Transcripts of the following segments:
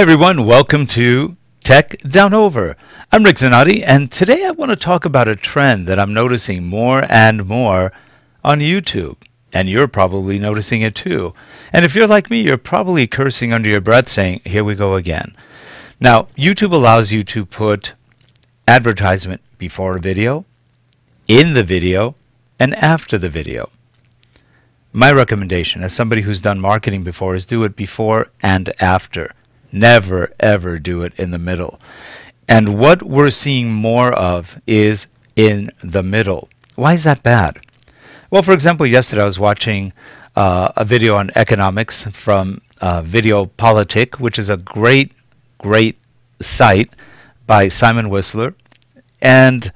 Hi everyone, welcome to Tech Down Over. I'm Zanotti, and today I want to talk about a trend that I'm noticing more and more on YouTube. And you're probably noticing it too. And if you're like me, you're probably cursing under your breath saying, here we go again. Now, YouTube allows you to put advertisement before a video, in the video, and after the video. My recommendation, as somebody who's done marketing before, is do it before and after. Never, ever do it in the middle. And what we're seeing more of is in the middle. Why is that bad? Well, for example, yesterday I was watching a video on economics from Video Politic, which is a great site by Simon Whistler. And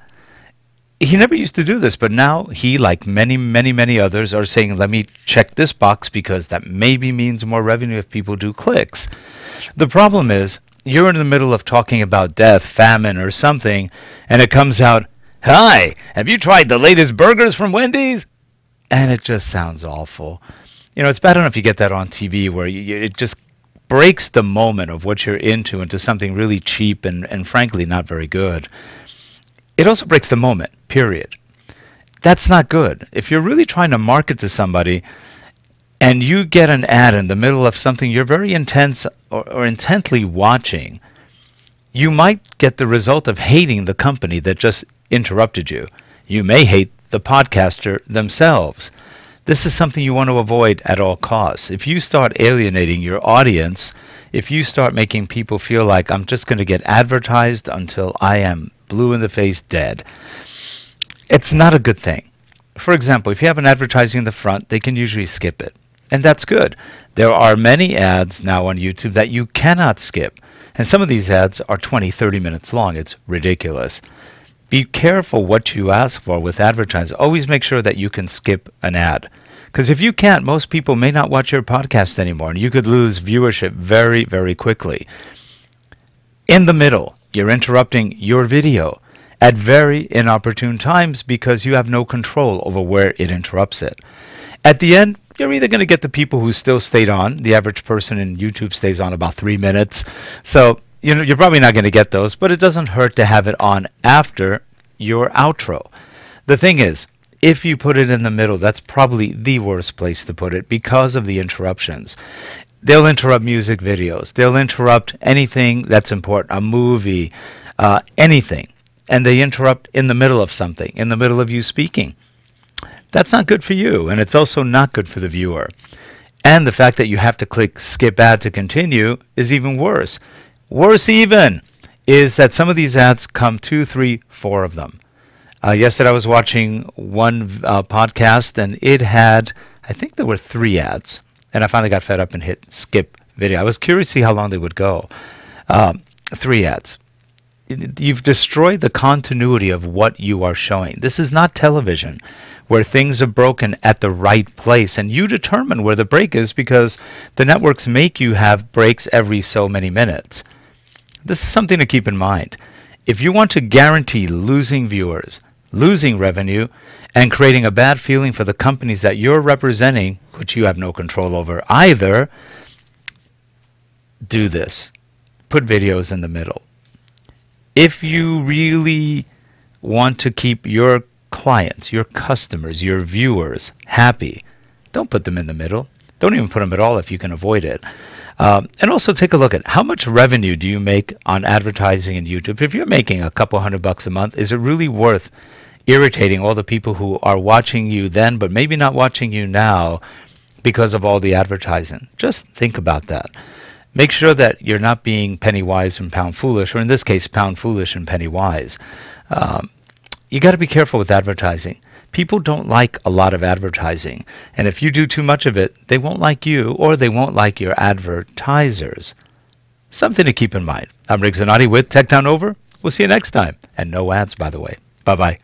he never used to do this, but now he, like many others, are saying, let me check this box because that maybe means more revenue if people do clicks. The problem is, you're in the middle of talking about death, famine, or something, and it comes out, hi, have you tried the latest burgers from Wendy's? And it just sounds awful. You know, it's bad enough you get that on TV where it just breaks the moment of what you're into something really cheap and frankly not very good. It also breaks the moment, period. That's not good. If you're really trying to market to somebody and you get an ad in the middle of something you're very intense or intently watching, you might get the result of hating the company that just interrupted you. You may hate the podcaster themselves. This is something you want to avoid at all costs. If you start alienating your audience, if you start making people feel like I'm just going to get advertised until I am blue in the face dead, it's not a good thing. For example, if you have an advertising in the front, they can usually skip it. And that's good. There are many ads now on YouTube that you cannot skip. And some of these ads are 20, 30 minutes long. It's ridiculous. Be careful what you ask for with advertising. Always make sure that you can skip an ad. Because if you can't, most people may not watch your podcast anymore, and you could lose viewership very quickly. In the middle, you're interrupting your video at very inopportune times because you have no control over where it interrupts it. At the end, you're either going to get the people who still stayed on. The average person in YouTube stays on about 3 minutes. So you're probably not going to get those, but it doesn't hurt to have it on after your outro. The thing is, if you put it in the middle, that's probably the worst place to put it because of the interruptions. They'll interrupt music videos. They'll interrupt anything that's important, a movie, anything. And they interrupt in the middle of something, in the middle of you speaking. That's not good for you, and it's also not good for the viewer. And the fact that you have to click skip ad to continue is even worse. Worse even is that some of these ads come 2, 3, 4 of them. Yesterday I was watching one podcast, and it had, I think there were 3 ads. And I finally got fed up and hit skip video. I was curious to see how long they would go. 3 ads. You've destroyed the continuity of what you are showing. This is not television where things are broken at the right place, and you determine where the break is because the networks make you have breaks every so many minutes. This is something to keep in mind. If you want to guarantee losing viewers, losing revenue, and creating a bad feeling for the companies that you're representing, which you have no control over either, do this. Put videos in the middle. If you really want to keep your clients, your customers, your viewers happy, don't put them in the middle. Don't even put them at all if you can avoid it. And also take a look at how much revenue do you make on advertising in YouTube. If you're making a couple $100 a month, is it really worth irritating all the people who are watching you then but maybe not watching you now because of all the advertising? Just think about that. Make sure that you're not being penny wise and pound foolish, or in this case, pound foolish and penny wise. You got to be careful with advertising. People don't like a lot of advertising, and if you do too much of it, they won't like you or they won't like your advertisers. Something to keep in mind. I'm Zanotti with Tech Down Over. We'll see you next time. And no ads, by the way. Bye-bye.